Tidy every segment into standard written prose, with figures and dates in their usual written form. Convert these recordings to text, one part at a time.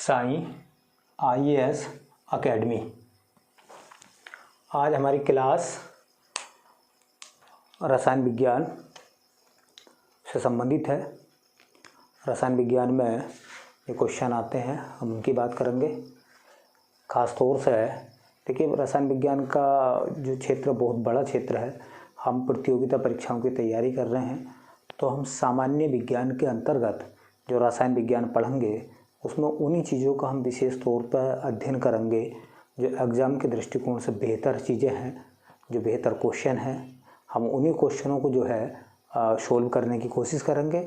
Sai IAS academy. आज हमारी class रसायन विज्ञान से संबंधित है। रसायन विज्ञान में ये क्वेश्चन आते हैं, हम उनकी बात करेंगे। ख़ास तौर से देखिए, रसायन विज्ञान का जो क्षेत्र बहुत बड़ा क्षेत्र है। हम प्रतियोगिता परीक्षाओं की तैयारी कर रहे हैं, तो हम सामान्य विज्ञान के अंतर्गत जो रसायन विज्ञान पढ़ेंगे उसमें उन्हीं चीज़ों का हम विशेष तौर पर अध्ययन करेंगे जो एग्ज़ाम के दृष्टिकोण से बेहतर चीज़ें हैं, जो बेहतर क्वेश्चन हैं। हम उन्हीं क्वेश्चनों को जो है सोल्व करने की कोशिश करेंगे,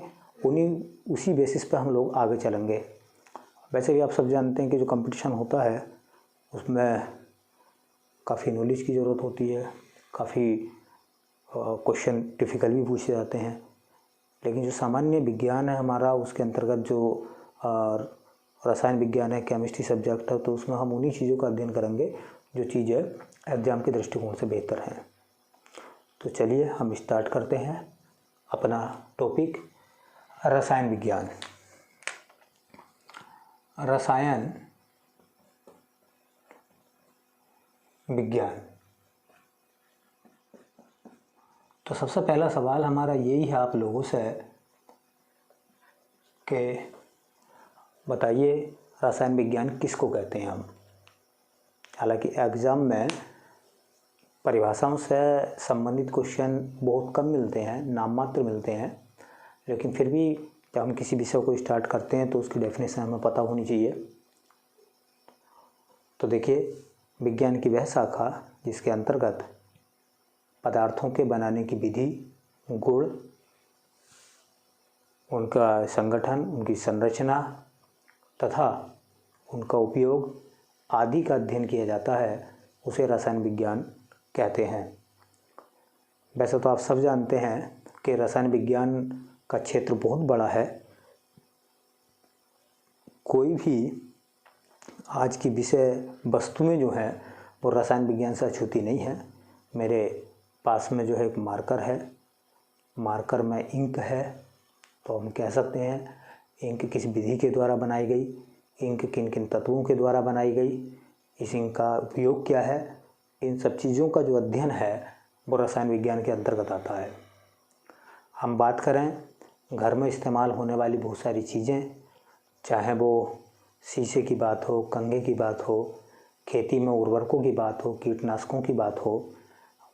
उसी बेसिस पे हम लोग आगे चलेंगे। वैसे भी आप सब जानते हैं कि जो कंपटीशन होता है उसमें काफ़ी नॉलेज की ज़रूरत होती है, काफ़ी क्वेश्चन डिफ़िकल्ट भी पूछे जाते हैं। लेकिन जो सामान्य विज्ञान है हमारा, उसके अंतर्गत जो रसायन विज्ञान है, केमिस्ट्री सब्जेक्ट है, तो उसमें हम उन्हीं चीज़ों का अध्ययन करेंगे जो चीज़ें एग्ज़ाम के दृष्टिकोण से बेहतर हैं। तो चलिए हम स्टार्ट करते हैं अपना टॉपिक, रसायन विज्ञान। रसायन विज्ञान। तो सबसे पहला सवाल हमारा यही है आप लोगों से कि बताइए रसायन विज्ञान किसको कहते हैं हम। हालांकि एग्ज़ाम में परिभाषाओं से संबंधित क्वेश्चन बहुत कम मिलते हैं, नाम मात्र मिलते हैं, लेकिन फिर भी जब हम किसी विषय को स्टार्ट करते हैं तो उसकी डेफिनेशन हमें पता होनी चाहिए। तो देखिए, विज्ञान की वह शाखा जिसके अंतर्गत पदार्थों के बनाने की विधि, गुण, उनका संगठन, उनकी संरचना तथा उनका उपयोग आदि का अध्ययन किया जाता है, उसे रसायन विज्ञान कहते हैं। वैसे तो आप सब जानते हैं कि रसायन विज्ञान का क्षेत्र बहुत बड़ा है। कोई भी आज की विषय वस्तुएं जो हैं वो रसायन विज्ञान से अछूती नहीं है। मेरे पास में जो है एक मार्कर है, मार्कर में इंक है, तो हम कह सकते हैं इंक किस विधि के द्वारा बनाई गई, इंक किन किन तत्वों के द्वारा बनाई गई, इस इंक का उपयोग क्या है। इन सब चीज़ों का जो अध्ययन है वो रसायन विज्ञान के अंतर्गत आता है। हम बात करें घर में इस्तेमाल होने वाली बहुत सारी चीज़ें, चाहे वो शीशे की बात हो, कंघे की बात हो, खेती में उर्वरकों की बात हो, कीटनाशकों की बात हो,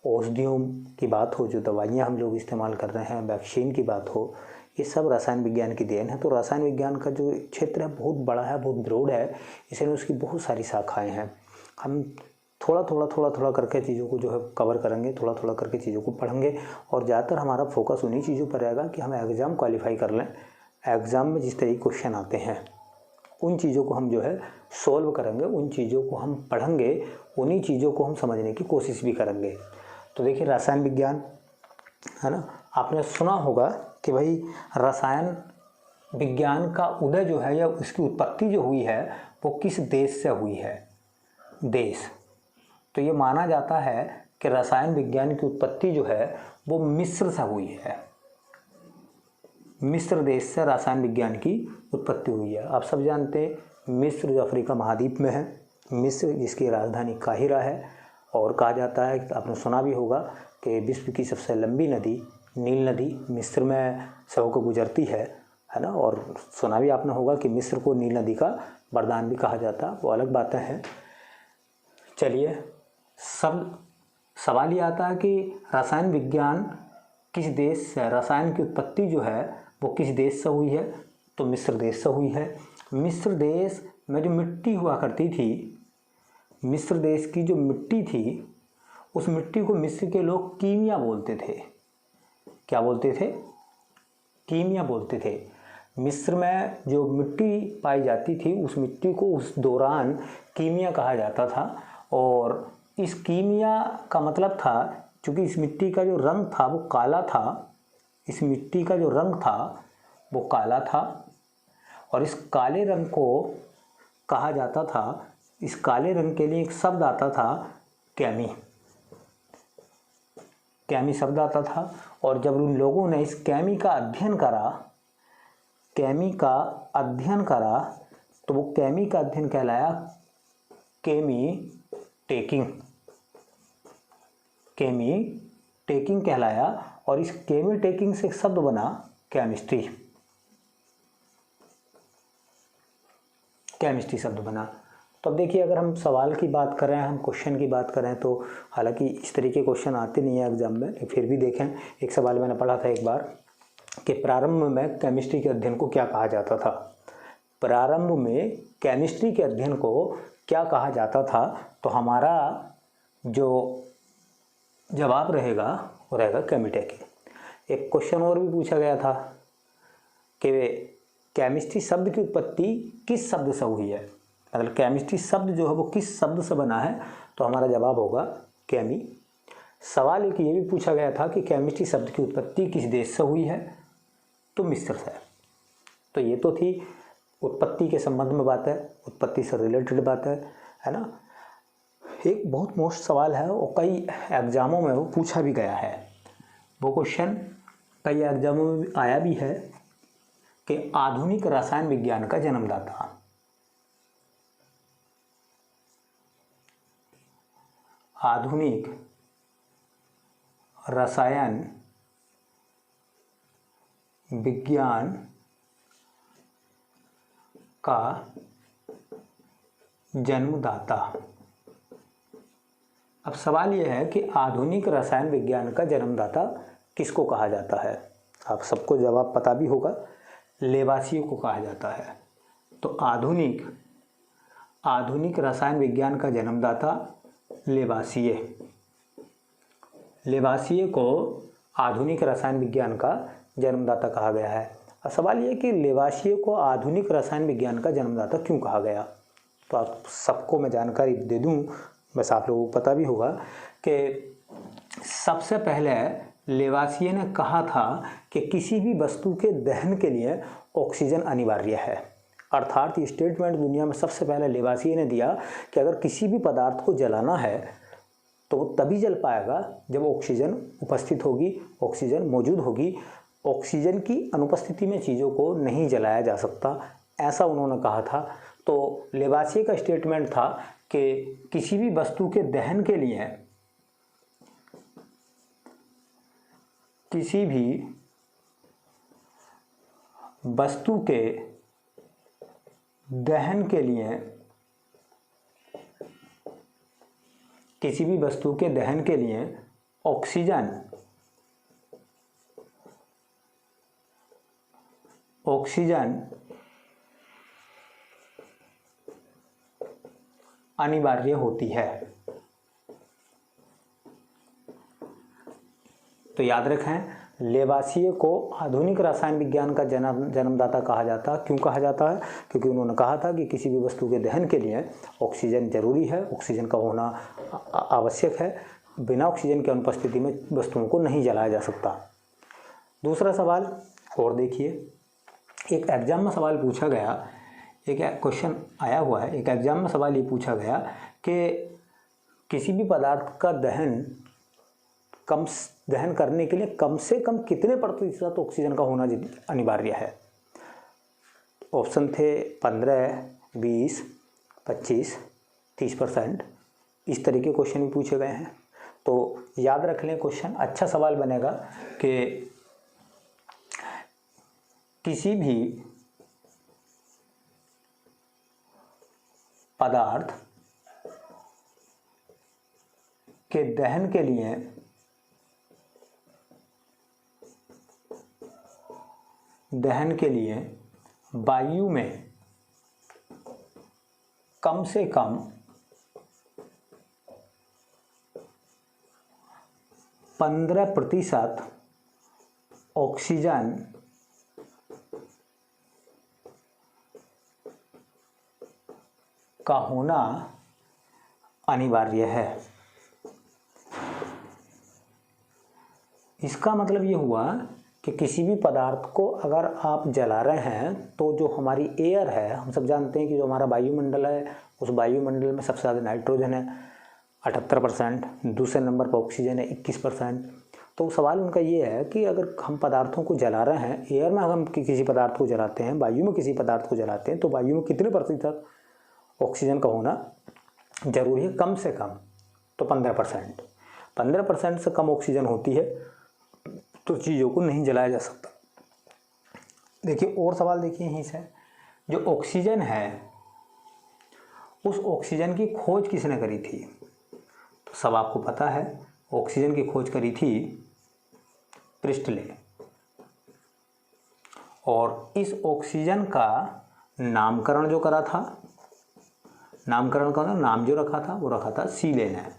औषधियों की बात हो, जो दवाइयाँ हम लोग इस्तेमाल कर रहे हैं, वैक्सीन की बात हो, ये सब रसायन विज्ञान की देन है। तो रसायन विज्ञान का जो क्षेत्र है बहुत बड़ा है, बहुत ब्रॉड है, इसलिए उसकी बहुत सारी शाखाएं हैं। हम थोड़ा थोड़ा करके चीज़ों को जो है कवर करेंगे, थोड़ा थोड़ा करके चीज़ों को पढ़ेंगे, और ज़्यादातर हमारा फोकस उन्हीं चीज़ों पर रहेगा कि हम एग्ज़ाम क्वालिफाई कर लें। एग्ज़ाम में जिस तरह के क्वेश्चन आते हैं उन चीज़ों को हम जो है सोल्व करेंगे, उन चीज़ों को हम पढ़ेंगे, उन्हीं चीज़ों को हम समझने की कोशिश भी करेंगे। तो देखिए, रसायन विज्ञान है ना, आपने सुना होगा कि भाई रसायन विज्ञान का उदय जो है या उसकी उत्पत्ति जो हुई है वो किस देश से हुई है। देश, तो ये माना जाता है कि रसायन विज्ञान की उत्पत्ति जो है वो मिस्र से हुई है। मिस्र देश से रसायन विज्ञान की उत्पत्ति हुई है। आप सब जानते हैं मिस्र जो अफ्रीका महाद्वीप में है, मिस्र जिसकी राजधानी काहिरा है, और कहा जाता है, आपने सुना भी होगा कि विश्व की सबसे लंबी नदी नील नदी मिस्र में से होकर गुजरती है ना। और सुना भी आपने होगा कि मिस्र को नील नदी का वरदान भी कहा जाता, वो अलग बातें हैं। चलिए, सब सवाल ये आता है कि रसायन विज्ञान किस देश से, रसायन की उत्पत्ति जो है वो किस देश से हुई है, तो मिस्र देश से हुई है। मिस्र देश में जो मिट्टी हुआ करती थी, मिस्र देश की जो मिट्टी थी, उस मिट्टी को मिस्र के लोग कीमिया बोलते थे। क्या बोलते थे? कीमिया बोलते थे। मिस्र में जो मिट्टी पाई जाती थी उस मिट्टी को उस दौरान कीमिया कहा जाता था, और इस कीमिया का मतलब था, क्योंकि इस मिट्टी का जो रंग था वो काला था, इस मिट्टी का जो रंग था वो काला था, और इस काले रंग को कहा जाता था, इस काले रंग के लिए एक शब्द आता था कैमी, कैमी शब्द आता था। और जब उन लोगों ने इस कैमी का अध्ययन करा, कैमी का अध्ययन करा तो वो केमी का अध्ययन कहलाया केमी टेकिंग कहलाया, और इस केमी टेकिंग से एक शब्द बना केमिस्ट्री शब्द बना। तो अब देखिए, अगर हम सवाल की बात करें, हम क्वेश्चन की बात करें, तो हालांकि इस तरीके क्वेश्चन आते नहीं है एग्जाम में, फिर भी देखें। एक सवाल मैंने पढ़ा था एक बार कि प्रारंभ में केमिस्ट्री के अध्ययन को क्या कहा जाता था। प्रारंभ में केमिस्ट्री के अध्ययन को क्या कहा जाता था, तो हमारा जो जवाब रहेगा वो रहेगा केमिटेकिंग। एक क्वेश्चन और भी पूछा गया था कि केमिस्ट्री शब्द की उत्पत्ति किस शब्द से हुई है, मतलब केमिस्ट्री शब्द जो है वो किस शब्द से बना है, तो हमारा जवाब होगा केमी। सवाल एक ये भी पूछा गया था कि केमिस्ट्री शब्द की उत्पत्ति किस देश से हुई है, तो मिस्र से। तो ये तो थी उत्पत्ति के संबंध में बात है, उत्पत्ति से रिलेटेड बात है ना। एक बहुत मोस्ट सवाल है और कई एग्जामों में वो पूछा भी गया है, वो क्वेश्चन कई एग्जामों में आया भी है कि आधुनिक रसायन विज्ञान का जन्मदाता। आधुनिक रसायन विज्ञान का जन्मदाता। अब सवाल यह है कि आधुनिक रसायन विज्ञान का जन्मदाता किसको कहा जाता है। आप सबको जवाब पता भी होगा, लेवासिए को कहा जाता है। तो आधुनिक रसायन विज्ञान का जन्मदाता लेवासिए को आधुनिक रसायन विज्ञान का जन्मदाता कहा गया है। अब सवाल यह कि लेवासिए को आधुनिक रसायन विज्ञान का जन्मदाता क्यों कहा गया। तो आप सबको मैं जानकारी दे दूं, बस आप लोगों को पता भी होगा कि सबसे पहले लेवासिए ने कहा था कि किसी भी वस्तु के दहन के लिए ऑक्सीजन अनिवार्य है। अर्थात ये स्टेटमेंट दुनिया में सबसे पहले लेवासिए ने दिया कि अगर किसी भी पदार्थ को जलाना है तो वो तभी जल पाएगा जब ऑक्सीजन उपस्थित होगी, ऑक्सीजन मौजूद होगी। ऑक्सीजन की अनुपस्थिति में चीज़ों को नहीं जलाया जा सकता, ऐसा उन्होंने कहा था। तो लेवासिए का स्टेटमेंट था कि किसी भी वस्तु के दहन के लिए, किसी भी वस्तु के दहन के लिए, किसी भी वस्तु के दहन के लिए ऑक्सीजन अनिवार्य होती है। तो याद रखें, लेवासिए को आधुनिक रसायन विज्ञान का जन्मदाता कहा जाता। क्यों कहा जाता है? क्योंकि उन्होंने कहा था कि किसी भी वस्तु के दहन के लिए ऑक्सीजन जरूरी है, ऑक्सीजन का होना आवश्यक है। बिना ऑक्सीजन की अनुपस्थिति में वस्तुओं को नहीं जलाया जा सकता। दूसरा सवाल और देखिए, एक एग्जाम में सवाल पूछा गया, एक क्वेश्चन आया हुआ है, एक एग्जाम में सवाल ये पूछा गया कि किसी भी पदार्थ का दहन करने के लिए कम से कम कितने प्रतिशत ऑक्सीजन का होना अनिवार्य है। ऑप्शन थे 15, 20, 25, 30%। इस तरह के क्वेश्चन भी पूछे गए हैं। तो याद रख लें, क्वेश्चन अच्छा सवाल बनेगा कि किसी भी पदार्थ के दहन के लिए वायु में कम से कम 15% ऑक्सीजन का होना अनिवार्य है। इसका मतलब ये हुआ कि किसी भी पदार्थ को अगर आप जला रहे हैं तो जो हमारी एयर है, हम सब जानते हैं कि जो हमारा वायुमंडल है, उस वायुमंडल में सबसे ज़्यादा नाइट्रोजन है 78%, दूसरे नंबर पर ऑक्सीजन है 21%, तो सवाल उनका ये है कि अगर हम पदार्थों को जला रहे हैं, एयर में हम किसी पदार्थ को जलाते हैं, वायु में किसी पदार्थ को जलाते हैं, तो वायु में कितने प्रतिशत ऑक्सीजन का होना जरूरी है? कम से कम तो 15%। 15% से कम ऑक्सीजन होती है तो चीज़ों को नहीं जलाया जा सकता। देखिए और सवाल देखिए यहीं से, जो ऑक्सीजन है उस ऑक्सीजन की खोज किसने करी थी? तो सब आपको पता है, ऑक्सीजन की खोज करी थी प्रिस्टले। और इस ऑक्सीजन का नामकरण जो करा था, नामकरण का नाम जो रखा था वो रखा था सीलेन है।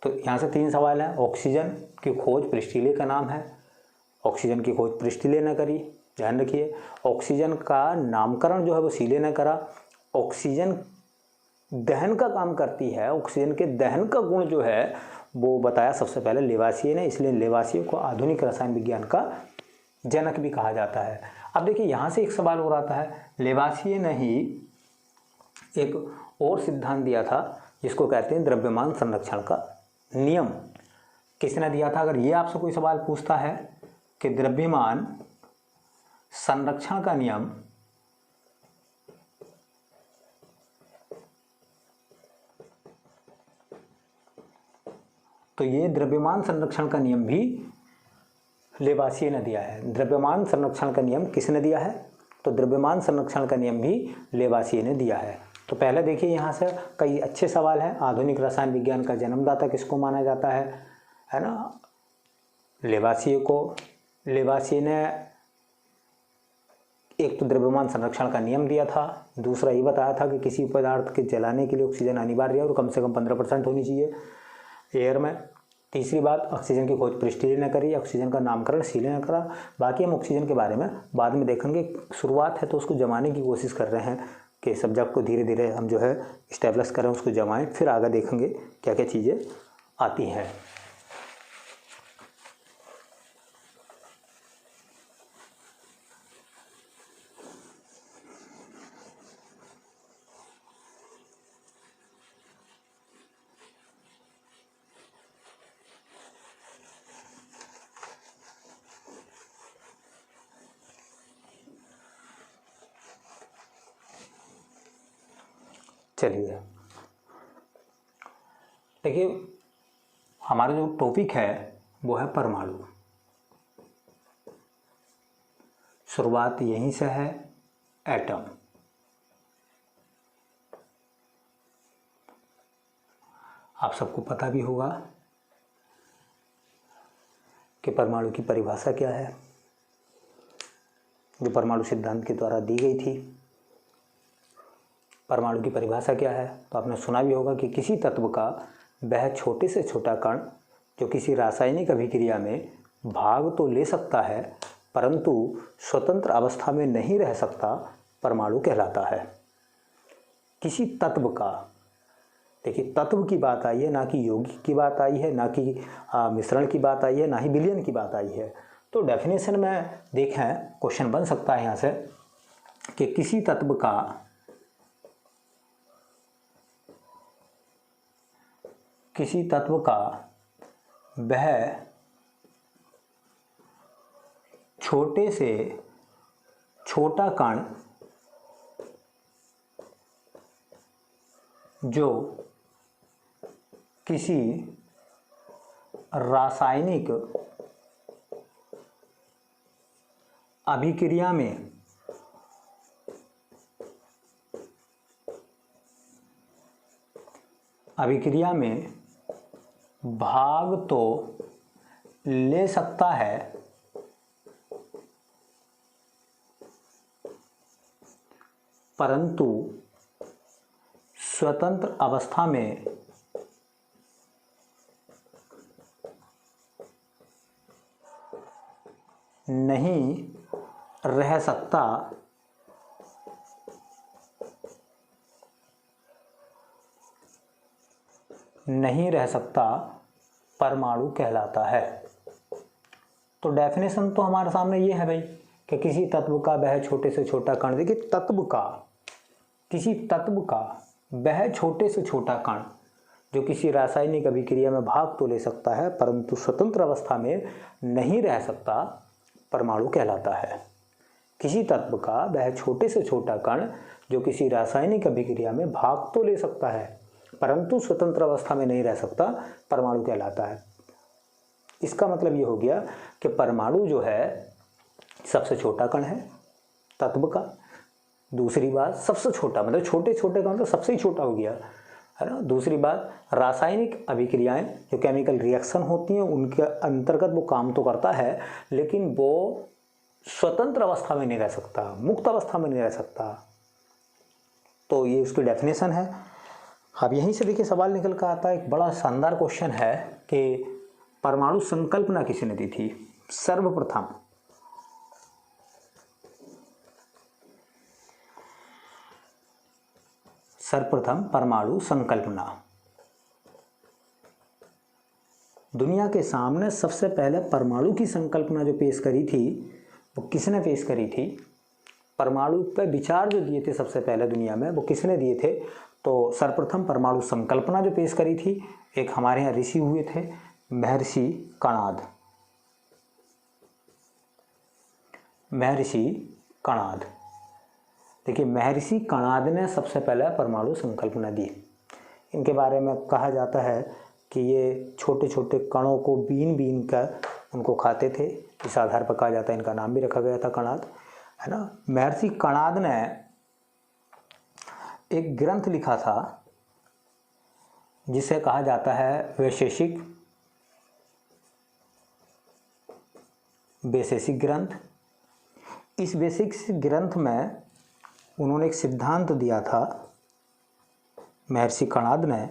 तो यहाँ से 3 सवाल हैं। ऑक्सीजन की खोज प्रिस्टले का नाम है, ऑक्सीजन की खोज प्रिस्टले ने करी, ध्यान रखिए। ऑक्सीजन का नामकरण जो है वो सीले ने करा। ऑक्सीजन दहन का काम करती है, ऑक्सीजन के दहन का गुण जो है वो बताया सबसे पहले लेवासिए ने, इसलिए लेवासिए को आधुनिक रसायन विज्ञान का जनक भी कहा जाता है। अब देखिए यहाँ से एक सवाल और आता है, लेवासिए ने ही एक और सिद्धांत दिया था जिसको कहते हैं द्रव्यमान संरक्षण का नियम। किसने दिया था? अगर ये आपसे कोई सवाल पूछता है कि द्रव्यमान संरक्षण का नियम तो ये द्रव्यमान संरक्षण का नियम भी लेवासिए ने दिया है। द्रव्यमान संरक्षण का नियम किसने दिया है? तो द्रव्यमान संरक्षण का नियम भी लेवासिए ने दिया है। तो पहले देखिए यहाँ से कई अच्छे सवाल हैं। आधुनिक रसायन विज्ञान का जन्मदाता किसको माना जाता है ना? लेवासिए को। लेवासिए ने एक तो द्रव्यमान संरक्षण का नियम दिया था, दूसरा ये बताया था कि किसी पदार्थ के जलाने के लिए ऑक्सीजन अनिवार्य है और कम से कम 15% होनी चाहिए एयर में। तीसरी बात, ऑक्सीजन की खोज प्रिस्टले ने करी, ऑक्सीजन का नामकरण सीले ने करा। बाकी हम ऑक्सीजन के बारे में बाद में देखेंगे। शुरुआत है तो उसको जमाने की कोशिश कर रहे हैं कि सब्जेक्ट को धीरे धीरे हम जो है इस्टेब्लिश करें, उसको जमाएं, फिर आगे देखेंगे क्या क्या चीज़ें आती हैं। चलिए देखिए, हमारा जो टॉपिक है वो है परमाणु। शुरुआत यहीं से है, एटम। आप सबको पता भी होगा कि परमाणु की परिभाषा क्या है, जो परमाणु सिद्धांत के द्वारा दी गई थी। परमाणु की परिभाषा क्या है? तो आपने सुना भी होगा कि किसी तत्व का वह छोटे से छोटा कण जो किसी रासायनिक अभिक्रिया में भाग तो ले सकता है परंतु स्वतंत्र अवस्था में नहीं रह सकता, परमाणु कहलाता है। किसी तत्व का, देखिए तत्व की बात आई है, ना कि यौगिक की बात आई है, ना कि मिश्रण की बात आई है, ना ही विलयन की बात आई है। तो डेफिनेशन में देखें, क्वेश्चन बन सकता है यहाँ से कि किसी तत्व का वह छोटे से छोटा कण जो किसी रासायनिक अभिक्रिया में भाग तो ले सकता है परंतु स्वतंत्र अवस्था में नहीं रह सकता, परमाणु कहलाता है। तो डेफिनेशन तो हमारे सामने ये है भाई कि किसी तत्व का वह छोटे से छोटा कण, देखिए किसी तत्व का वह छोटे से छोटा कण जो किसी रासायनिक अभिक्रिया में भाग तो ले सकता है परंतु स्वतंत्र अवस्था में नहीं रह सकता, परमाणु कहलाता है। किसी तत्व का वह छोटे से छोटा कण जो किसी रासायनिक अभिक्रिया में भाग तो ले सकता है परंतु स्वतंत्र अवस्था में नहीं रह सकता, परमाणु कहलाता है। इसका मतलब ये हो गया कि परमाणु जो है सबसे छोटा कण है तत्व का। दूसरी बात, सबसे छोटा मतलब छोटे छोटे कण तो सबसे ही छोटा हो गया, है ना। दूसरी बात, रासायनिक अभिक्रियाएं जो केमिकल रिएक्शन होती हैं उनके अंतर्गत वो काम तो करता है लेकिन वो स्वतंत्र अवस्था में नहीं रह सकता, मुक्त अवस्था में नहीं रह सकता। तो ये उसकी डेफिनेशन है। अब यहीं से देखिए सवाल निकल कर आता है, एक बड़ा शानदार क्वेश्चन है कि परमाणु संकल्पना किसने दी थी। सर्वप्रथम परमाणु संकल्पना दुनिया के सामने सबसे पहले परमाणु की संकल्पना जो पेश करी थी वो किसने पेश करी थी। परमाणु पर विचार जो दिए थे सबसे पहले दुनिया में वो किसने दिए थे, तो सर्वप्रथम परमाणु संकल्पना जो पेश करी थी एक हमारे यहाँ ऋषि हुए थे, महर्षि कणाद। महर्षि कणाद, देखिए महर्षि कणाद ने सबसे पहले परमाणु संकल्पना दी। इनके बारे में कहा जाता है कि ये छोटे छोटे कणों को बीन बीन कर उनको खाते थे, इस आधार पर कहा जाता है इनका नाम भी रखा गया था कणाद, है ना। महर्षि कणाद ने एक ग्रंथ लिखा था जिसे कहा जाता है वैशेषिक ग्रंथ। इस वैशेषिक ग्रंथ में उन्होंने एक सिद्धांत दिया था महर्षि कणाद ने,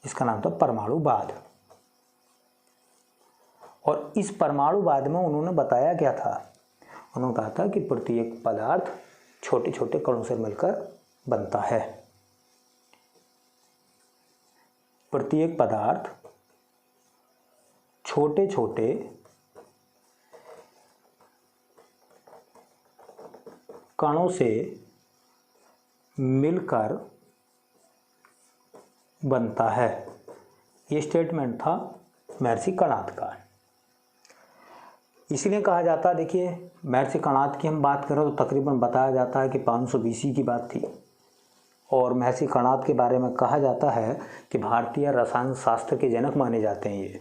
इसका नाम था परमाणुवाद। और इस परमाणुवाद में उन्होंने बताया क्या था, उन्होंने कहा था कि प्रत्येक पदार्थ छोटे छोटे कणों से मिलकर बनता है। प्रत्येक पदार्थ छोटे छोटे कणों से मिलकर बनता है। ये स्टेटमेंट था महर्षि कणाद का। इसलिए कहा जाता है, देखिए महर्षि कणाद की हम बात करें तो तकरीबन बताया जाता है कि 500 BC की बात थी। और महर्षि कणाद के बारे में कहा जाता है कि भारतीय रसायन शास्त्र के जनक माने जाते हैं। ये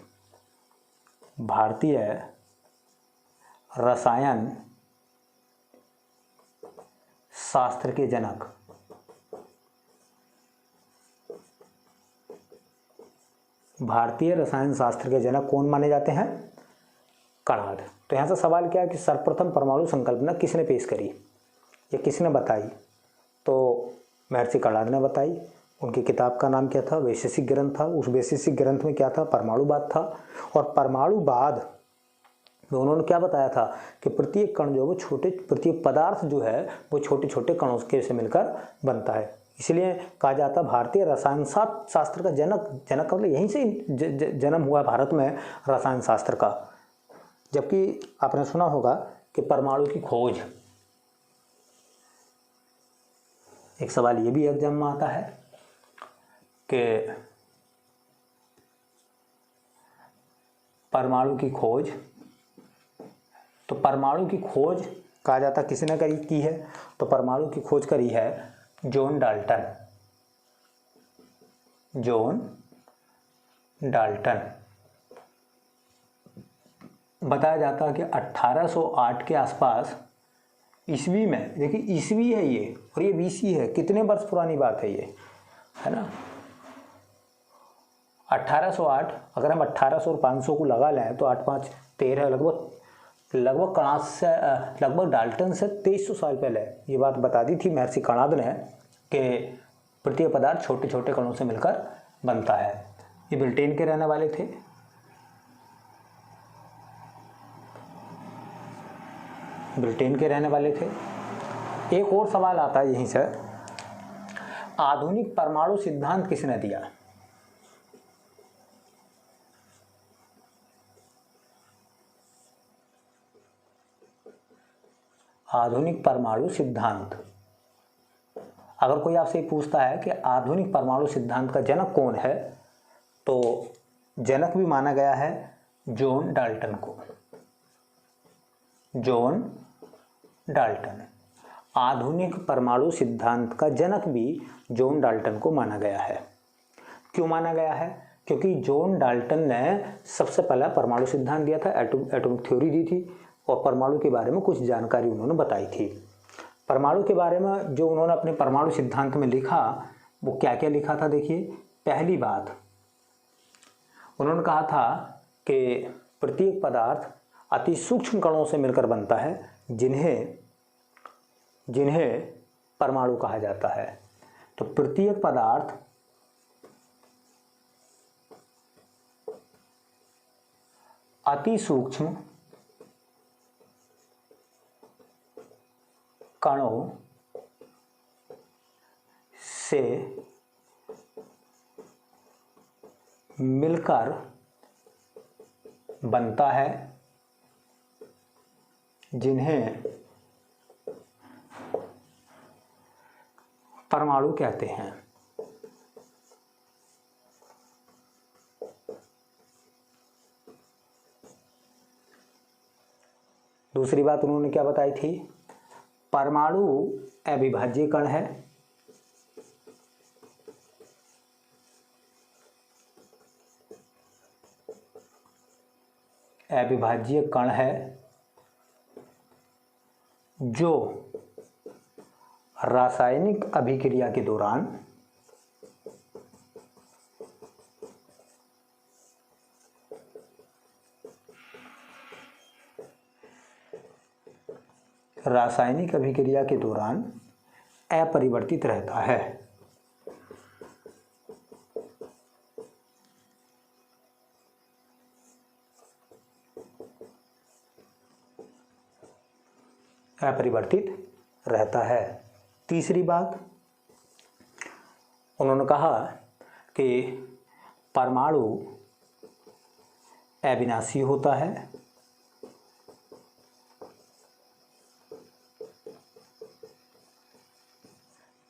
भारतीय रसायन शास्त्र के जनक। भारतीय रसायन शास्त्र के जनक कौन माने जाते हैं, कणाद। तो यहाँ से सवाल क्या है कि सर्वप्रथम परमाणु संकल्पना किसने पेश करी या किसने बताई, तो महर्षि कणाद ने बताई। उनकी किताब का नाम क्या था, वैशेषिक ग्रंथ था। उस वैशेषिक ग्रंथ में क्या था, परमाणुवाद था। और परमाणुवाद में उन्होंने क्या बताया था कि प्रत्येक कण जो है वो प्रत्येक पदार्थ जो है वो छोटे छोटे कणों के से मिलकर बनता है। इसलिए कहा जाता है भारतीय रसायन शास्त्र का जनक मतलब यहीं से जन्म हुआ भारत में रसायन शास्त्र का। जबकि आपने सुना होगा कि परमाणु की खोज, एक सवाल ये भी एग्जाम में आता है कि परमाणु की खोज, तो परमाणु की खोज कहा जाता किसने की है, तो परमाणु की खोज करी है जॉन डाल्टन। बताया जाता है कि 1808 के आसपास ईस्वी में, देखिए ईस्वी है ये और ये BC है, कितने वर्ष पुरानी बात है ये, है ना। 1808, अगर हम 1800 और 500 को लगा लें तो 8 5 13, लगभग कणाद से लगभग डाल्टन से 2300 साल पहले ये बात बता दी थी महर्षि कणाद ने कि प्रत्येक पदार्थ छोटे छोटे कणों से मिलकर बनता है। ये ब्रिटेन के रहने वाले थे। एक और सवाल आता है यहीं से, आधुनिक परमाणु सिद्धांत किसने दिया। आधुनिक परमाणु सिद्धांत, अगर कोई आपसे पूछता है कि आधुनिक परमाणु सिद्धांत का जनक कौन है, तो जनक भी माना गया है जॉन डाल्टन को। जॉन डाल्टन, आधुनिक परमाणु सिद्धांत का जनक भी जॉन डाल्टन को माना गया है। क्यों माना गया है? क्योंकि जॉन डाल्टन ने सबसे पहला परमाणु सिद्धांत दिया था, एटॉमिक थ्योरी दी थी और परमाणु के बारे में कुछ जानकारी उन्होंने बताई थी। परमाणु के बारे में जो उन्होंने अपने परमाणु सिद्धांत में लिखा, वो क्या क्या लिखा था देखिए। पहली बात उन्होंने कहा था कि प्रत्येक पदार्थ अति सूक्ष्म कणों से मिलकर बनता है, जिन्हें परमाणु कहा जाता है। तो प्रत्येक पदार्थ अति सूक्ष्म कणों से मिलकर बनता है, जिन्हें परमाणु कहते हैं। दूसरी बात उन्होंने क्या बताई थी? परमाणु अविभाज्य कण है। अविभाज्य कण है जो रासायनिक अभिक्रिया के दौरान अपरिवर्तित रहता है। अपरिवर्तित रहता है। तीसरी बात उन्होंने कहा कि परमाणु अविनाशी होता है।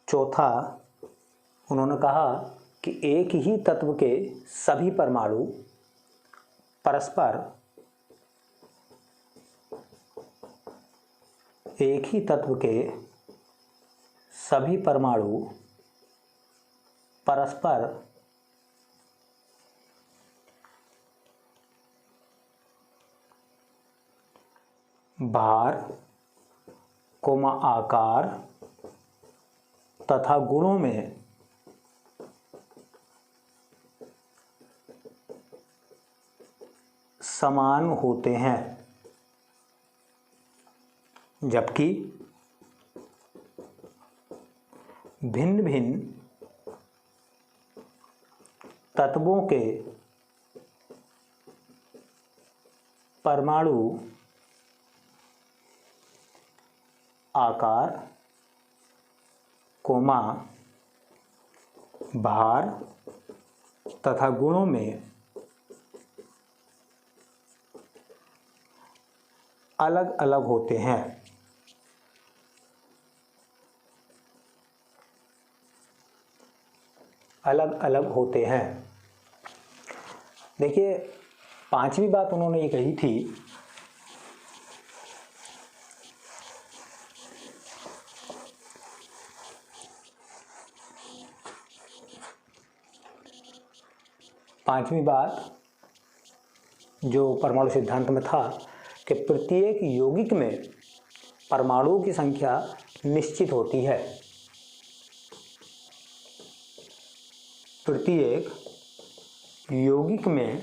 चौथा उन्होंने कहा कि एक ही तत्व के सभी परमाणु परस्पर भार, आकार तथा गुणों में समान होते हैं, जबकि भिन्न भिन्न तत्वों के परमाणु आकार, भार तथा गुणों में अलग अलग होते हैं। देखिए, पांचवी बात उन्होंने ये कही थी जो परमाणु सिद्धांत में था कि प्रत्येक यौगिक में परमाणुओं की संख्या निश्चित होती है। प्रत्येक यौगिक में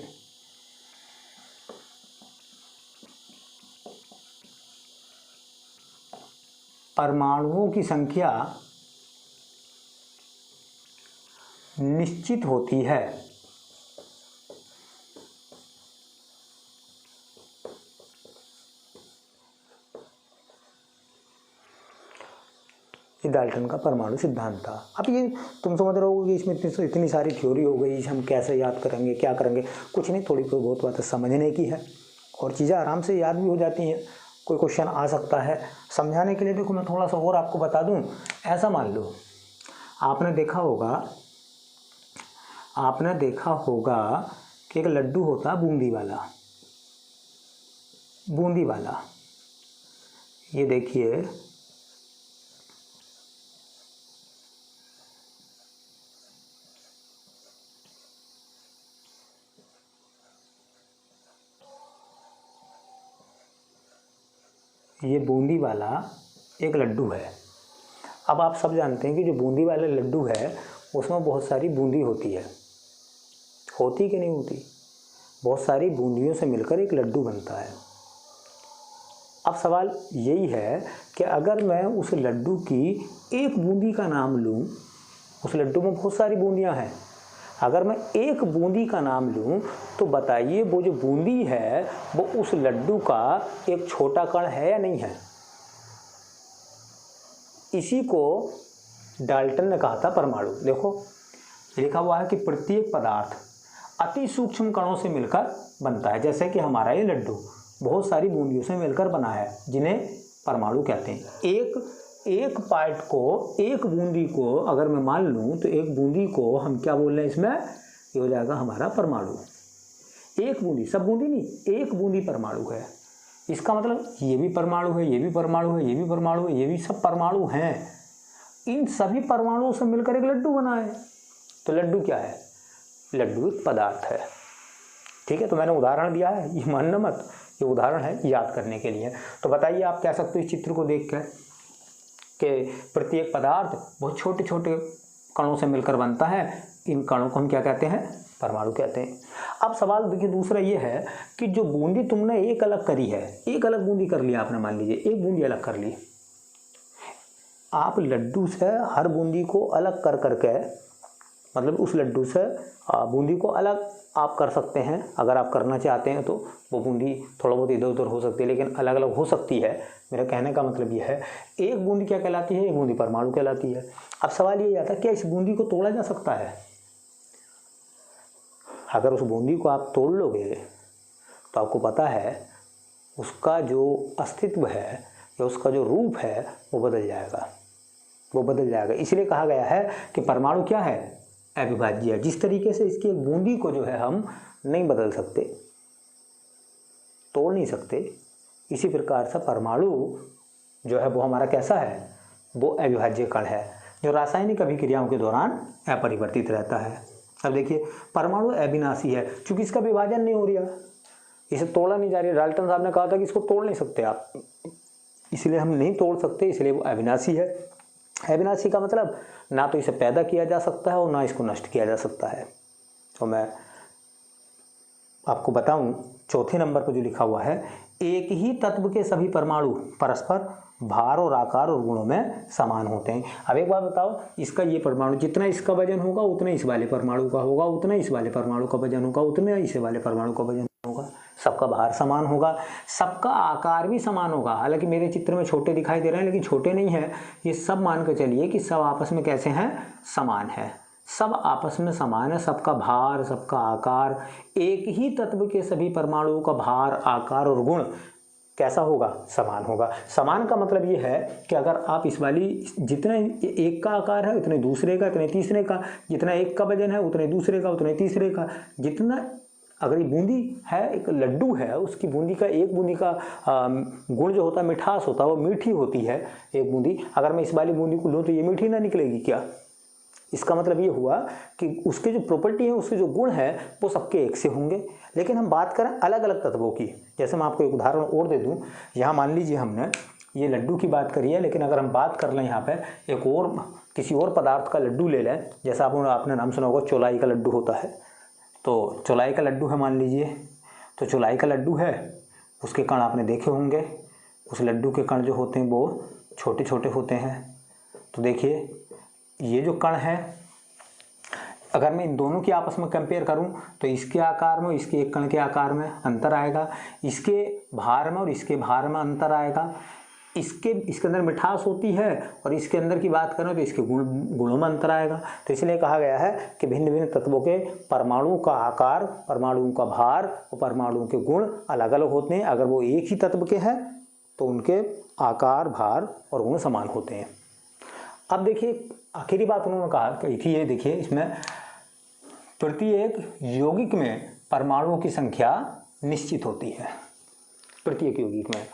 परमाणुओं की संख्या निश्चित होती है। ये डाल्टन का परमाणु सिद्धांत था। अब ये तुम समझ रहे हो कि इसमें इतनी सारी थ्योरी हो गई, हम कैसे याद करेंगे, क्या करेंगे? कुछ नहीं, थोड़ी कोई बहुत बातें समझने की है और चीज़ें आराम से याद भी हो जाती हैं। कोई क्वेश्चन आ सकता है समझाने के लिए। देखो, मैं थोड़ा सा और आपको बता दूं। ऐसा मान लो आपने देखा होगा कि एक लड्डू होता है बूंदी वाला। ये देखिए, ये बूंदी वाला एक लड्डू है। अब आप सब जानते हैं कि जो बूंदी वाला लड्डू है उसमें बहुत सारी बूंदी होती है, होती कि नहीं होती? बहुत सारी बूंदियों से मिलकर एक लड्डू बनता है। अब सवाल यही है कि अगर मैं उस लड्डू की एक बूंदी का नाम लूँ, उस लड्डू में बहुत सारी बूंदियाँ हैं, अगर मैं एक बूंदी का नाम लूँ तो बताइए वो जो बूंदी है वो उस लड्डू का एक छोटा कण है या नहीं है? इसी को डाल्टन ने कहा था परमाणु। देखो लिखा हुआ है कि प्रत्येक पदार्थ अति सूक्ष्म कणों से मिलकर बनता है। जैसे कि हमारा ये लड्डू बहुत सारी बूंदियों से मिलकर बना है, जिन्हें परमाणु कहते हैं। एक पार्ट को, एक बूंदी को अगर मैं मान लूँ तो एक बूंदी को हम क्या बोल रहे हैं इसमें? ये हो जाएगा हमारा परमाणु। एक बूंदी, सब बूंदी नहीं, एक बूंदी परमाणु है। इसका मतलब ये भी परमाणु है, ये भी परमाणु है, ये भी परमाणु है, ये भी सब परमाणु हैं। इन सभी परमाणुओं से मिलकर एक लड्डू बना है। तो लड्डू क्या है? लड्डू एक पदार्थ है। ठीक है, तो मैंने उदाहरण दिया है, ये मानना मत, ये उदाहरण है याद करने के लिए। तो बताइए आप कह सकते हो इस चित्र को देख कर कि प्रत्येक पदार्थ बहुत छोटे छोटे कणों से मिलकर बनता है। इन कणों को हम क्या कहते हैं? परमाणु कहते हैं। अब सवाल देखिए दूसरा ये है कि जो बूंदी तुमने एक अलग करी है, एक अलग बूंदी कर लिया आपने, मान लीजिए एक बूंदी अलग कर ली, आप लड्डू से हर बूंदी को अलग कर करके, मतलब उस लड्डू से बूंदी को अलग आप कर सकते हैं। अगर आप करना चाहते हैं तो वो बूंदी थोड़ा बहुत इधर उधर हो सकती है, लेकिन अलग अलग हो सकती है। मेरा कहने का मतलब यह है, एक बूंदी क्या कहलाती है? एक बूंदी परमाणु कहलाती है। अब सवाल ये आता है क्या इस बूंदी को तोड़ा जा सकता है? अगर उस बूंदी को आप तोड़ लोगे तो आपको पता है उसका जो अस्तित्व है या उसका जो रूप है वो बदल जाएगा। इसलिए कहा गया है कि परमाणु क्या है? अविभाज्य है। जिस तरीके से इसकी एक बूंदी को जो है हम नहीं बदल सकते, तोड़ नहीं सकते, इसी प्रकार से परमाणु जो है वो हमारा कैसा है? वो अविभाज्य कण है जो रासायनिक अभिक्रियाओं के दौरान अपरिवर्तित रहता है। अब देखिए परमाणु अविनाशी है, क्योंकि इसका विभाजन नहीं हो रहा, इसे तोड़ा नहीं जा रही। डाल्टन साहब ने कहा था कि इसको तोड़ नहीं सकते आप, इसलिए हम नहीं तोड़ सकते, इसलिए वो अविनाशी है। अविनाशी का मतलब ना तो इसे पैदा किया जा सकता है और ना इसको नष्ट किया जा सकता है। तो मैं आपको बताऊं चौथे नंबर पर जो लिखा हुआ है, एक ही तत्व के सभी परमाणु परस्पर भार और आकार और गुणों में समान होते हैं। अब एक बात बताओ, इसका ये परमाणु जितना इसका वजन होगा उतना इस वाले परमाणु का होगा, उतना इस वाले परमाणु का वजन होगा, उतना इस वाले परमाणु का वजन होगा। सबका भार समान होगा, सबका आकार भी समान होगा। हालांकि मेरे चित्र में छोटे दिखाई दे रहे हैं, लेकिन छोटे नहीं है। ये सब मान कर चलिए कि सब आपस में कैसे हैं? समान है। सब आपस में समान है, सबका भार, सबका आकार। एक ही तत्व के सभी परमाणुओं का भार, आकार और गुण कैसा होगा? समान होगा। समान का मतलब ये है कि अगर आप इस वाली जितने एक का आकार है उतने दूसरे का, उतने तीसरे का, जितना एक का वजन है उतने दूसरे का, उतने तीसरे का, जितना अगर ये बूंदी है, एक लड्डू है, उसकी बूंदी का, एक बूंदी का गुण जो होता है, मिठास होता है, वो मीठी होती है एक बूंदी। अगर मैं इस वाली बूंदी को लूँ तो ये मीठी ना निकलेगी क्या? इसका मतलब ये हुआ कि उसके जो प्रॉपर्टी है, उसके जो गुण है वो सबके एक से होंगे। लेकिन हम बात करें अलग अलग तत्वों की, जैसे मैं आपको एक उदाहरण और दे दूं। यहाँ मान लीजिए हमने ये लड्डू की बात करी है, लेकिन अगर हम बात कर लें यहाँ पे एक और किसी और पदार्थ का लड्डू ले लें, जैसा आपने नाम सुना होगा चौलाई का लड्डू होता है। तो चौलाई का लड्डू है मान लीजिए, तो चौलाई का लड्डू है, उसके कण आपने देखे होंगे। उस लड्डू के कण जो होते हैं वो छोटे छोटे होते हैं। तो देखिए ये जो कण है, अगर मैं इन दोनों की आपस में कंपेयर करूं तो इसके आकार में, इसके एक कण के आकार में अंतर आएगा, इसके भार में और इसके भार में अंतर आएगा, इसके अंदर मिठास होती है और इसके अंदर की बात करें तो इसके गुणों में अंतर आएगा। तो इसलिए कहा गया है कि भिन्न भिन्न तत्वों के परमाणुओं का आकार, परमाणुओं का भार और परमाणुओं के गुण अलग अलग होते हैं। अगर वो एक ही तत्व के हैं तो उनके आकार, भार और गुण समान होते हैं। अब देखिए आखिरी बात उन्होंने कहा कही थी, ये देखिए इसमें प्रत्येक यौगिक में परमाणुओं की संख्या निश्चित होती है। प्रत्येक यौगिक में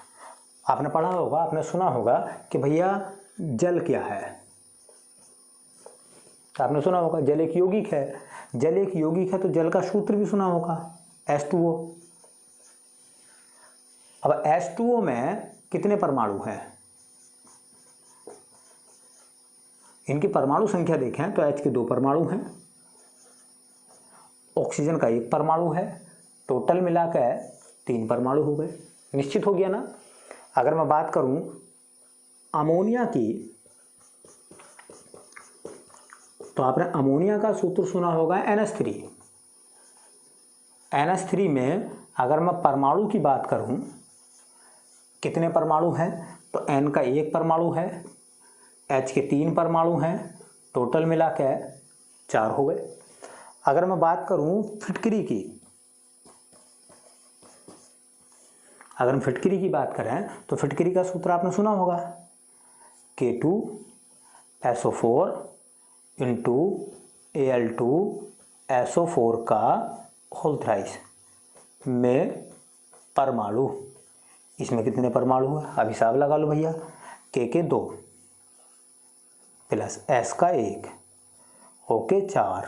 आपने पढ़ा होगा, आपने सुना होगा कि भैया जल क्या है, आपने सुना होगा जल एक यौगिक है। जल एक यौगिक है तो जल का सूत्र भी सुना होगा H2O। अब H2O में कितने परमाणु हैं, इनकी परमाणु संख्या देखें तो H के 2 परमाणु हैं, ऑक्सीजन का 1 परमाणु है, टोटल मिलाकर 3 परमाणु हो गए। निश्चित हो गया ना। अगर मैं बात करूं अमोनिया की, तो आपने अमोनिया का सूत्र सुना होगा NH3। NH3 में अगर मैं परमाणु की बात करूं कितने परमाणु हैं, तो N का 1 परमाणु है, H के 3 परमाणु हैं, टोटल मिला के 4 हो गए। अगर मैं बात करूं फिटकरी की, अगर हम फिटकरी की बात करें तो फिटकरी का सूत्र आपने सुना होगा K2SO4 इंटू Al2SO4 का होल थ्राइस में परमाणु। इसमें कितने परमाणु है, अब हिसाब लगा लो भैया। K के 2 प्लस S का 1, O के 4,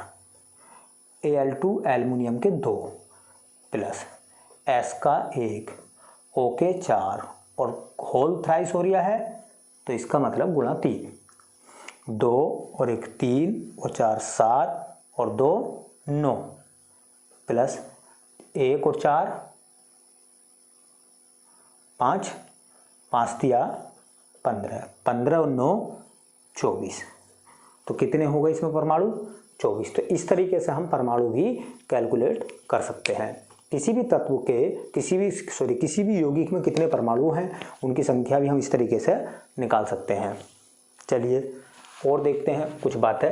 Al2 एल्युमिनियम के 2 प्लस S का 1, O के 4 और होल थ्राइस हो रहा है, तो इसका मतलब गुणा 3। 2 और 1 3 और 4 7 और 2 9 प्लस 1 और 4 5, 5 तिया 15, 15 और 9 24। तो कितने हो गए इसमें परमाणु, 24। तो इस तरीके से हम परमाणु भी कैलकुलेट कर सकते हैं। किसी भी तत्व के किसी भी यौगिक में कितने परमाणु हैं उनकी संख्या भी हम इस तरीके से निकाल सकते हैं। चलिए और देखते हैं कुछ बातें।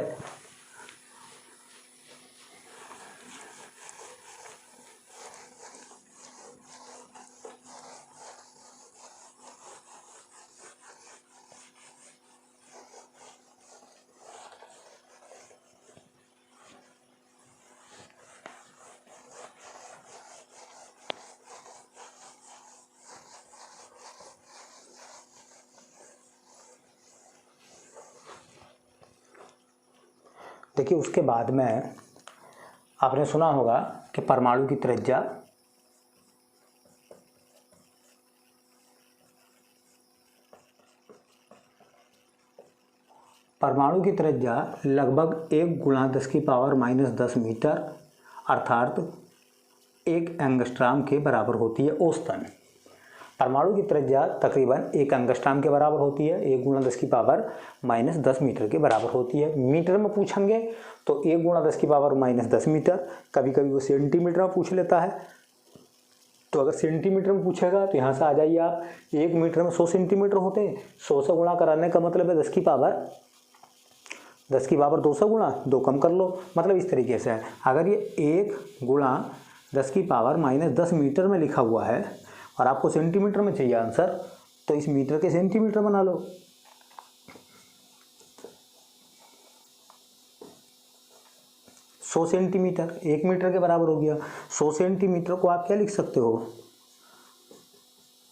देखिए उसके बाद में आपने सुना होगा कि परमाणु की त्रिज्या लगभग 1 गुणा 10 की पावर -10 मीटर अर्थात 1 एंगस्ट्राम के बराबर होती है औसतन। परमाणु की त्रिज्या तकरीबन 1 एंगस्ट्राम के बराबर होती है, 1 गुणा 10 की पावर -10 मीटर के बराबर होती है। मीटर में पूछेंगे तो 1 गुणा 10 की पावर -10 मीटर, कभी कभी वो सेंटीमीटर में पूछ लेता है। तो अगर सेंटीमीटर में पूछेगा तो यहाँ से आ जाइए आप, 1 मीटर में 100 सेंटीमीटर होते हैं, 100 से गुणा कराने का मतलब है 10 की पावर 200 गुणा 2 कम कर लो, मतलब इस तरीके से है। अगर ये 1 गुणा 10 की पावर -10 मीटर में लिखा हुआ है और आपको सेंटीमीटर में चाहिए आंसर, तो इस मीटर के सेंटीमीटर बना लो। सौ सेंटीमीटर 1 मीटर के बराबर हो गया। 100 सेंटीमीटर को आप क्या लिख सकते हो,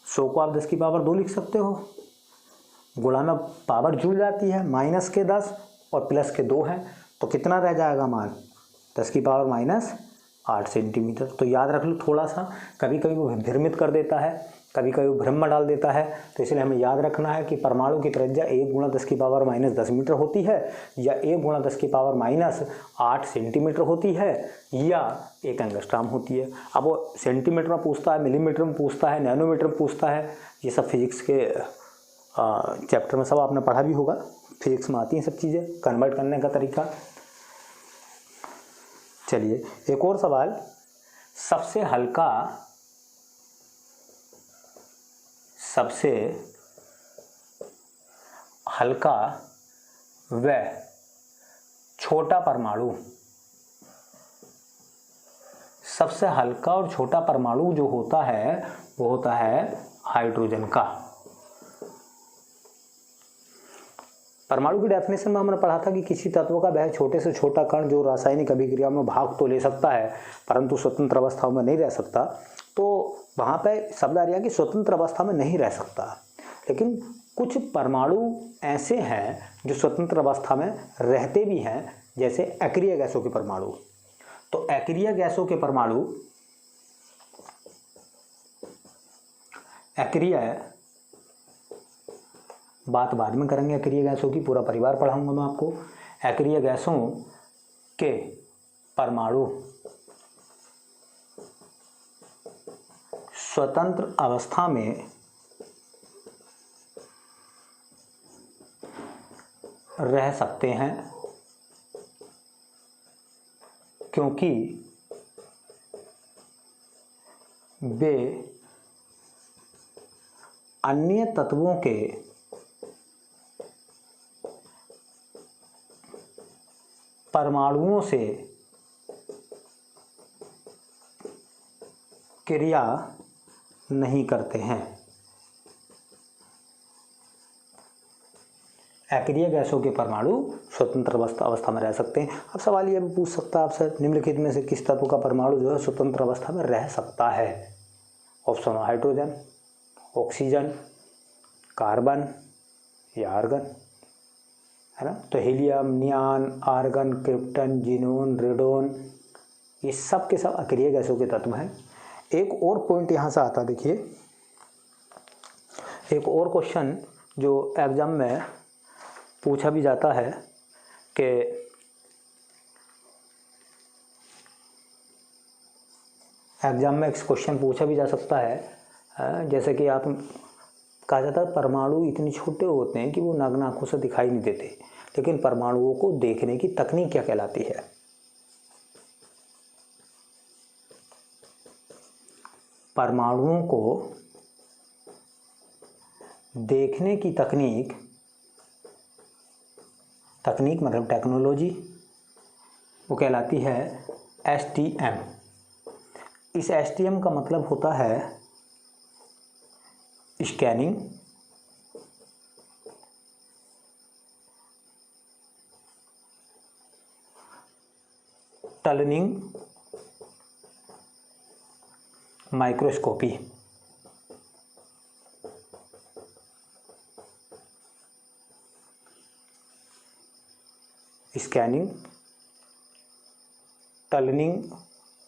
100 को आप 10 की पावर 2 लिख सकते हो। गुणा में पावर जुड़ जाती है, माइनस के 10 और प्लस के 2 हैं, तो कितना रह जाएगा मान, 10 की पावर -8 सेंटीमीटर। तो याद रख लो थोड़ा सा, कभी कभी वो भ्रमित कर देता है, कभी कभी वो भ्रम में डाल देता है, तो इसलिए हमें याद रखना है कि परमाणु की त्रिज्या 1 गुणा 10 की पावर -10 मीटर होती है, या 1 गुणा 10 की पावर -8 सेंटीमीटर होती है, या 1 एंगस्ट्राम होती है। अब वो सेंटीमीटर में पूछता है, मिलीमीटर में पूछता है, नैनोमीटर में पूछता है, ये सब फिजिक्स के चैप्टर में सब आपने पढ़ा भी होगा, फिजिक्स में आती हैं सब चीज़ें, कन्वर्ट करने का तरीका। चलिए एक और सवाल, सबसे हल्का व छोटा परमाणु, सबसे हल्का और छोटा परमाणु जो होता है वो होता है हाइड्रोजन का। परमाणु की डेफिनेशन में हमने पढ़ा था कि किसी तत्व का वह छोटे से छोटा कण जो रासायनिक अभिक्रिया में भाग तो ले सकता है परंतु स्वतंत्र अवस्थाओं में नहीं रह सकता। तो वहाँ पे शब्द आ रहा कि स्वतंत्र अवस्था में नहीं रह सकता, लेकिन कुछ परमाणु ऐसे हैं जो स्वतंत्र अवस्था में रहते भी हैं, जैसे अक्रिय गैसों के परमाणु। तो अक्रिय गैसों के परमाणु, अक्रिय बात बाद में करेंगे, अक्रिय गैसों की पूरा परिवार पढ़ाऊंगा मैं आपको। अक्रिय गैसों के परमाणु स्वतंत्र अवस्था में रह सकते हैं क्योंकि वे अन्य तत्वों के परमाणुओं से क्रिया नहीं करते हैं। अक्रिय गैसों के परमाणु स्वतंत्र अवस्था में रह सकते हैं। अब सवाल यह भी पूछ सकता है आपसे, निम्नलिखित में से किस तत्व का परमाणु जो है स्वतंत्र अवस्था में रह सकता है? ऑप्शन है हाइड्रोजन, ऑक्सीजन, कार्बन या आर्गन, है ना। तो helium, neon, argon, krypton, xenon, radon, ये सब के सब अक्रिय गैसों के तत्व हैं। एक और पॉइंट यहाँ से आता, देखिए एक और क्वेश्चन जो एग्जाम में पूछा भी जाता है कि एग्जाम में एक क्वेश्चन पूछा भी जा सकता है, जैसे कि आप कहा जाता है परमाणु इतने छोटे होते हैं कि वो नग्न आंखों से दिखाई नहीं देते, लेकिन परमाणुओं को देखने की तकनीक क्या कहलाती है? परमाणुओं को देखने की तकनीक, तकनीक मतलब टेक्नोलॉजी, वो कहलाती है STM। इस STM का मतलब होता है scanning, tunnelling, microscopy. Scanning, tunnelling,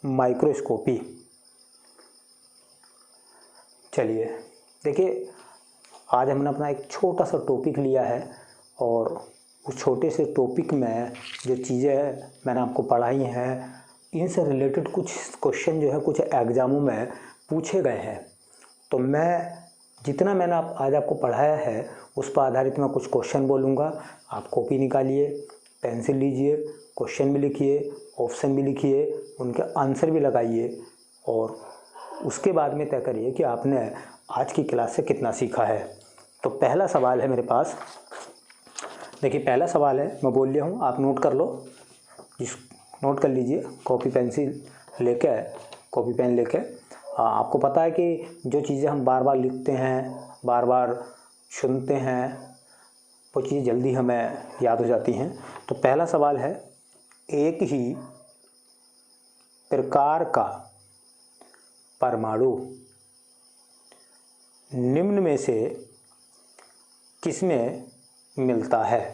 microscopy. चलिए देखिए, आज हमने अपना एक छोटा सा टॉपिक लिया है और उस छोटे से टॉपिक में जो चीज़ें मैंने आपको पढ़ाई हैं, इनसे रिलेटेड कुछ क्वेश्चन जो है कुछ एग्ज़ामों में पूछे गए हैं। तो मैं जितना मैंने आज आपको पढ़ाया है उस पर आधारित मैं कुछ क्वेश्चन बोलूँगा। आप कॉपी निकालिए, पेंसिल लीजिए, क्वेश्चन भी लिखिए, ऑप्शन भी लिखिए, उनके आंसर भी लगाइए और उसके बाद में तय करिए कि आपने आज की क्लास से कितना सीखा है। तो पहला सवाल है मेरे पास, देखिए पहला सवाल है, मैं बोल लिया हूँ, आप नोट कर लो, नोट कर लीजिए, कॉपी पेंसिल लेके, कॉपी पेन लेके। आपको पता है कि जो चीज़ें हम बार बार लिखते हैं, बार बार सुनते हैं, वो चीज़ जल्दी हमें याद हो जाती हैं। तो पहला सवाल है, एक ही प्रकार का परमाणु निम्न में से किसमें मिलता है?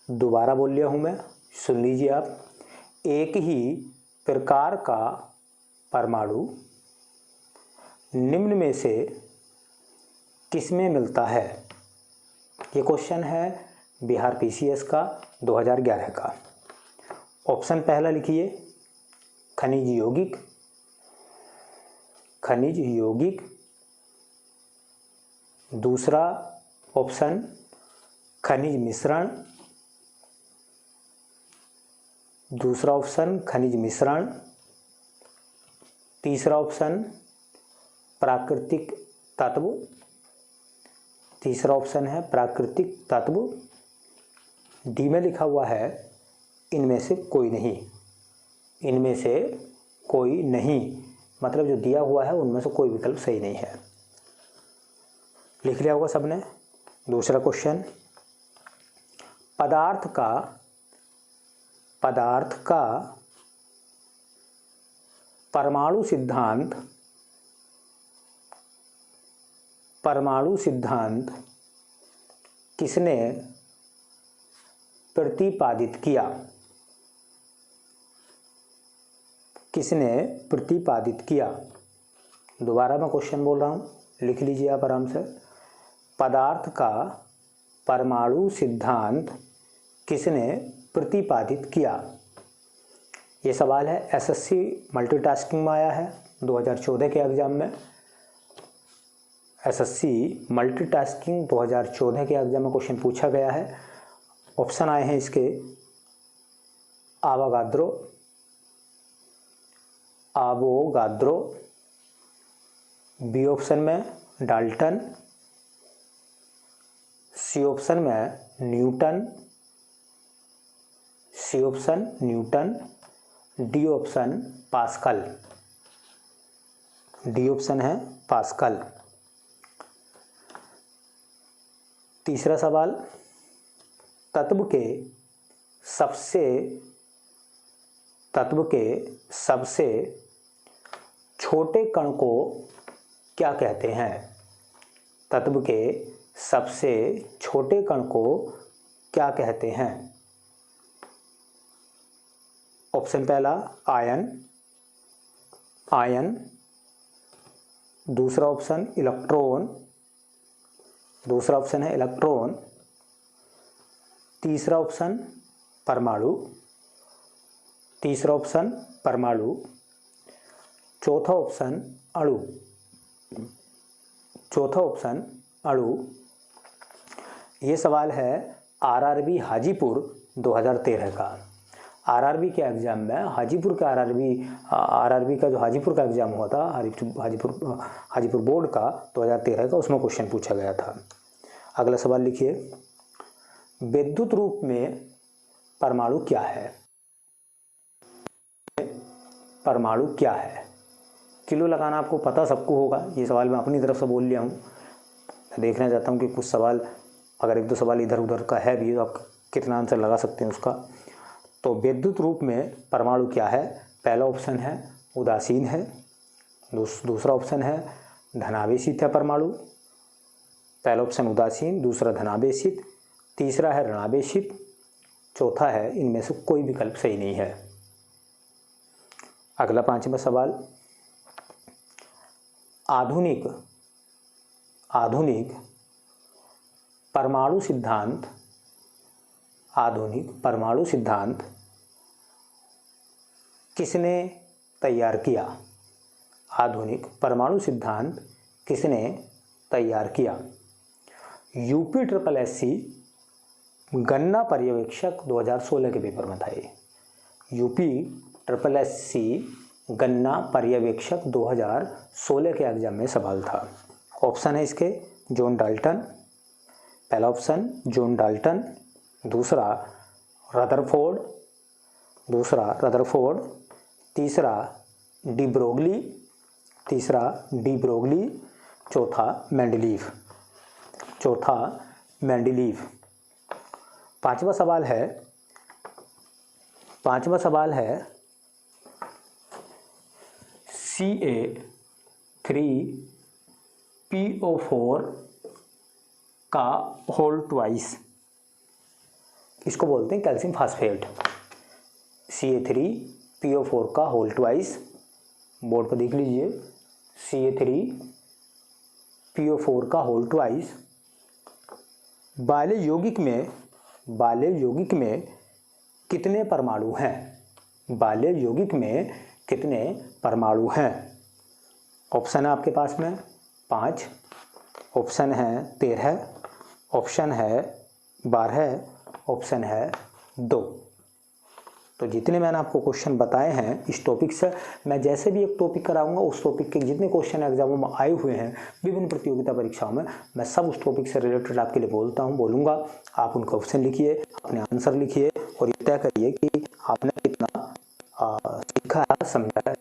दोबारा बोल लिया हूँ मैं, सुन लीजिए आप। एक ही प्रकार का परमाणु निम्न में से किसमें मिलता है? ये क्वेश्चन है बिहार PCS का 2011 का। ऑप्शन पहला लिखिए खनिज यौगिक, खनिज यौगिक। दूसरा ऑप्शन खनिज मिश्रण, दूसरा ऑप्शन खनिज मिश्रण। तीसरा ऑप्शन प्राकृतिक तत्व, तीसरा ऑप्शन है प्राकृतिक तत्व। डी में लिखा हुआ है इनमें से कोई नहीं, इनमें से कोई नहीं, मतलब जो दिया हुआ है उनमें से कोई विकल्प सही नहीं है। लिख लिया होगा सबने। दूसरा क्वेश्चन, पदार्थ का परमाणु सिद्धांत किसने प्रतिपादित किया? दोबारा मैं क्वेश्चन बोल रहा हूँ, लिख लीजिए आप आराम से। पदार्थ का परमाणु सिद्धांत किसने प्रतिपादित किया? ये सवाल है एसएससी मल्टीटास्किंग में आया है 2014 के एग्जाम में। एसएससी मल्टीटास्किंग 2014 के एग्जाम में क्वेश्चन पूछा गया है। ऑप्शन आए हैं इसके आवोगाद्रो, बी ऑप्शन में डाल्टन, सी ऑप्शन में न्यूटन, डी ऑप्शन है पास्कल। तीसरा सवाल, तत्व के सबसे छोटे कण को क्या कहते हैं? तत्व के सबसे छोटे कण को क्या कहते हैं? ऑप्शन पहला आयन, दूसरा ऑप्शन है इलेक्ट्रॉन, तीसरा ऑप्शन परमाणु, चौथा ऑप्शन अणु। ये सवाल है आरआरबी हाजीपुर 2013 का। आरआरबी के एग्जाम में हाजीपुर का आरआरबी का जो हाजीपुर का एग्जाम हुआ था, हाजीपुर बोर्ड का 2013 का, उसमें क्वेश्चन पूछा गया था। अगला सवाल लिखिए, विद्युत रूप में परमाणु क्या है? किलो लगाना आपको पता सबको होगा, ये सवाल मैं अपनी तरफ से बोल लिया हूँ। मैं देखना चाहता हूँ कि कुछ सवाल, अगर एक दो सवाल इधर उधर का है भी तो आप कितना आंसर लगा सकते हैं उसका। तो विद्युत रूप में परमाणु क्या है? पहला ऑप्शन है उदासीन है, दूसरा ऑप्शन है धनावेशित है परमाणु। पहला ऑप्शन उदासीन, दूसरा धनावेशित, तीसरा है ऋणावेशित, चौथा है इनमें से कोई विकल्प सही नहीं है। अगला पांचवा सवाल, आधुनिक परमाणु सिद्धांत किसने तैयार किया? आधुनिक परमाणु सिद्धांत किसने तैयार किया? UPSSC गन्ना पर्यवेक्षक 2016 के पेपर में था ये। UPSSC गन्ना पर्यवेक्षक 2016 के एग्जाम में सवाल था। ऑप्शन है इसके जॉन डाल्टन, पहला ऑप्शन जॉन डाल्टन, दूसरा रदरफोर्ड, तीसरा डी ब्रोगली, चौथा मेंडलीव। पांचवा सवाल है CA3PO4 का होल ट्वाइस, इसको बोलते हैं कैल्शियम फास्फेट। CA3PO4 का होल ट्वाइस, बोर्ड पर देख लीजिए। CA3PO4 का होल ट्वाइस बाले यौगिक में कितने परमाणु हैं? ऑप्शन है आपके पास में 5, ऑप्शन है 13, ऑप्शन है 12, ऑप्शन है 2। तो जितने मैंने आपको क्वेश्चन बताए हैं इस टॉपिक से, मैं जैसे भी एक टॉपिक कराऊंगा उस टॉपिक के जितने क्वेश्चन एग्जामों में आए हुए हैं विभिन्न प्रतियोगिता परीक्षाओं में, मैं सब उस टॉपिक से रिलेटेड आपके लिए बोलूँगा। आप उनका ऑप्शन लिखिए, अपने आंसर लिखिए और ये तय करिए कि आपने कितना सीखा समझा है।